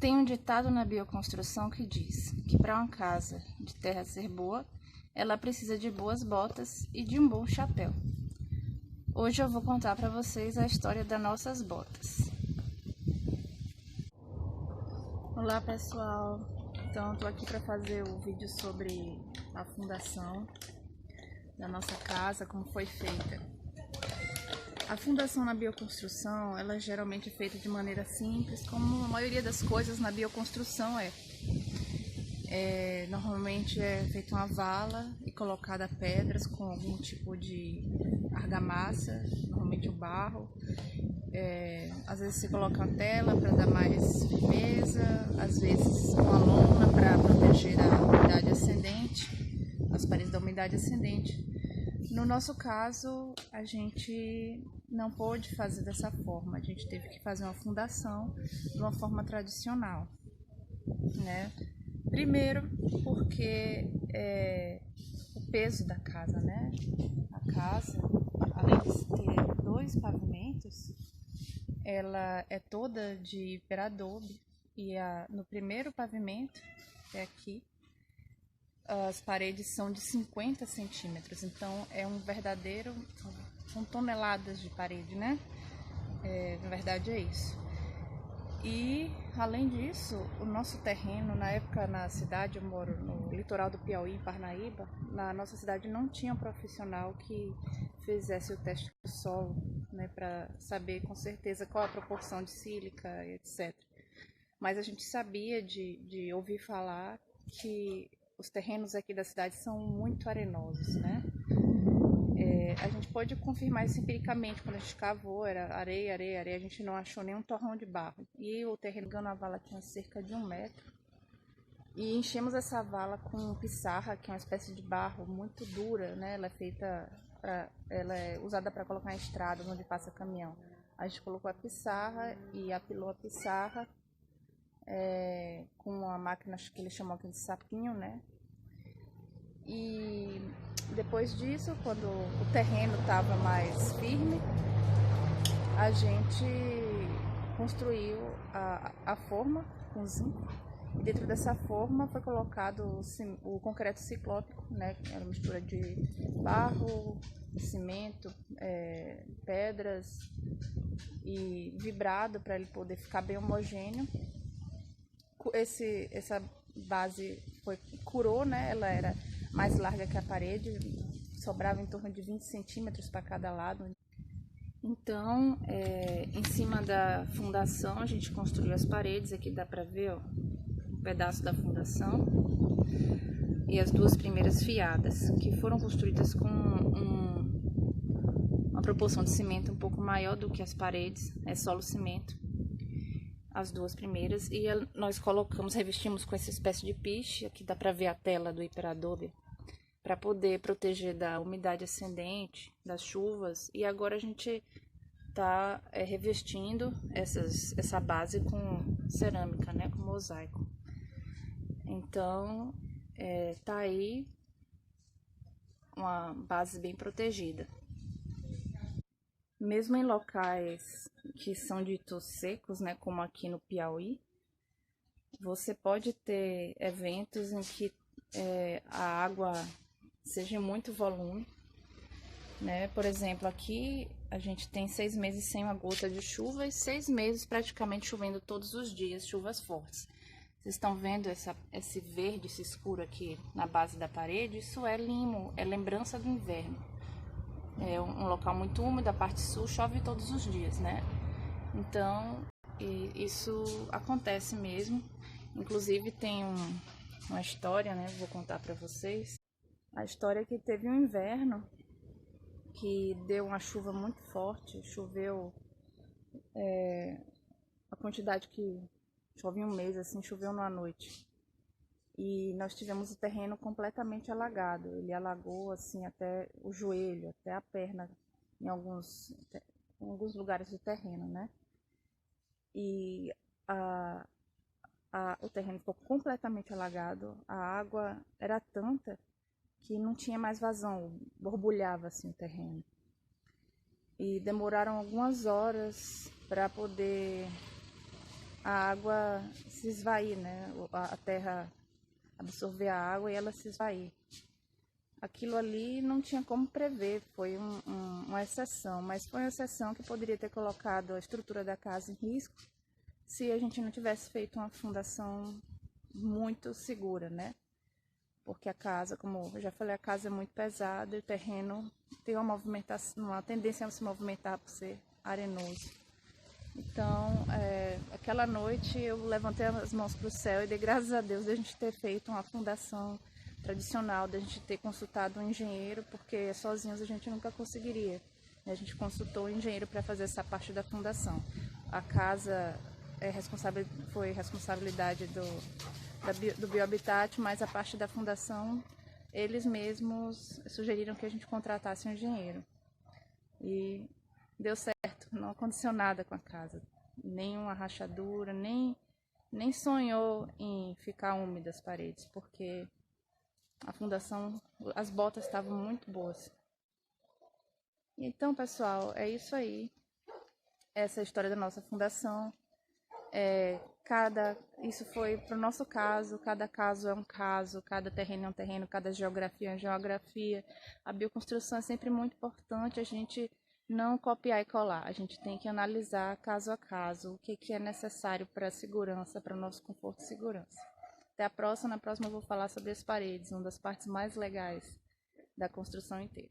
Tem um ditado na bioconstrução que diz que para uma casa de terra ser boa, ela precisa de boas botas e de um bom chapéu. Hoje eu vou contar para vocês a história das nossas botas. Olá pessoal, então estou aqui para fazer o vídeo sobre a fundação da nossa casa, como foi feita. A fundação na bioconstrução, ela geralmente é feita de maneira simples, como a maioria das coisas na bioconstrução é. Normalmente é feita uma vala e colocada pedras com algum tipo de argamassa, normalmente o barro. Às vezes se coloca uma tela para dar mais firmeza, às vezes uma lona para proteger a umidade ascendente, as paredes da umidade ascendente. No nosso caso, a gente não pôde fazer dessa forma, a gente teve que fazer uma fundação de uma forma tradicional, né? Primeiro porque o peso da casa, né? A casa, além de ter 2 pavimentos, ela é toda de Hiperadobe e no primeiro pavimento, que é aqui, as paredes são de 50 centímetros, então é um verdadeiro, são toneladas de parede, né? Na verdade é isso. E além disso, o nosso terreno, na época na cidade, eu moro no litoral do Piauí, em Parnaíba, na nossa cidade não tinha um profissional que fizesse o teste do solo, né, para saber com certeza qual a proporção de sílica, etc. Mas a gente sabia de ouvir falar que os terrenos aqui da cidade são muito arenosos, né? A gente pode confirmar isso empiricamente, quando a gente cavou, era areia, areia, areia, a gente não achou nenhum torrão de barro. E o terreno ganhando a vala tinha cerca de 1 metro. E enchemos essa vala com pissarra, que é uma espécie de barro muito dura, né? Ela é usada para colocar em estradas onde passa caminhão. A gente colocou a pissarra e apilou a pissarra com uma máquina que eles chamam aqui de sapinho, né? E depois disso, quando o terreno estava mais firme, a gente construiu a forma com zinco. E dentro dessa forma foi colocado o concreto ciclópico, né? Que era uma mistura de barro, cimento, pedras e vibrado para ele poder ficar bem homogêneo. Essa base curou, né? Ela era mais larga que a parede, sobrava em torno de 20 centímetros para cada lado. Então, em cima da fundação, a gente construiu as paredes. Aqui dá para ver, ó, um pedaço da fundação e as 2 primeiras fiadas, que foram construídas com uma proporção de cimento um pouco maior do que as paredes, é solo cimento. As 2 primeiras, e nós revestimos com essa espécie de piche. Aqui dá para ver a tela do Hiperadobe, para poder proteger da umidade ascendente, das chuvas. E agora a gente está revestindo essa base com cerâmica, né, com mosaico. Então tá aí uma base bem protegida. Mesmo em locais que são ditos secos, né, como aqui no Piauí, você pode ter eventos em que a água seja muito volume, né? Por exemplo, aqui a gente tem 6 meses sem uma gota de chuva e 6 meses praticamente chovendo todos os dias, chuvas fortes. Vocês estão vendo esse verde, esse escuro aqui na base da parede? Isso é limo, é lembrança do inverno. É um local muito úmido, a parte sul chove todos os dias, né? Então, isso acontece mesmo. Inclusive tem uma história, né? Vou contar para vocês. A história é que teve um inverno que deu uma chuva muito forte, choveu a quantidade que chove em um mês, assim, choveu numa noite. E nós tivemos o terreno completamente alagado. Ele alagou assim até o joelho, até a perna, em alguns lugares do terreno, né? E o terreno ficou completamente alagado. A água era tanta que não tinha mais vazão, borbulhava assim o terreno. E demoraram algumas horas para poder a água se esvair, né? A terra absorver a água e ela se esvair. Aquilo ali não tinha como prever, foi uma exceção, mas foi uma exceção que poderia ter colocado a estrutura da casa em risco se a gente não tivesse feito uma fundação muito segura, né? Porque a casa, como eu já falei, a casa é muito pesada e o terreno tem uma movimentação, uma tendência a se movimentar por ser arenoso. Então, aquela noite eu levantei as mãos para o céu e dei graças a Deus de a gente ter feito uma fundação tradicional, de a gente ter consultado um engenheiro, porque sozinhos a gente nunca conseguiria. A gente consultou um engenheiro para fazer essa parte da fundação. A casa foi responsabilidade do Biohabitat, mas a parte da fundação, eles mesmos sugeriram que a gente contratasse um engenheiro. E deu certo, não aconteceu nada com a casa. Nenhuma rachadura, nem sonhou em ficar úmida as paredes, porque a fundação, as botas estavam muito boas. Então, pessoal, é isso aí. Essa é a história da nossa fundação. Isso foi para o nosso caso, cada caso é um caso, cada terreno é um terreno, cada geografia é uma geografia. A bioconstrução é sempre muito importante, a gente não copiar e colar, a gente tem que analisar caso a caso o que é necessário para a segurança, para o nosso conforto e segurança. Até a próxima, na próxima eu vou falar sobre as paredes, uma das partes mais legais da construção inteira.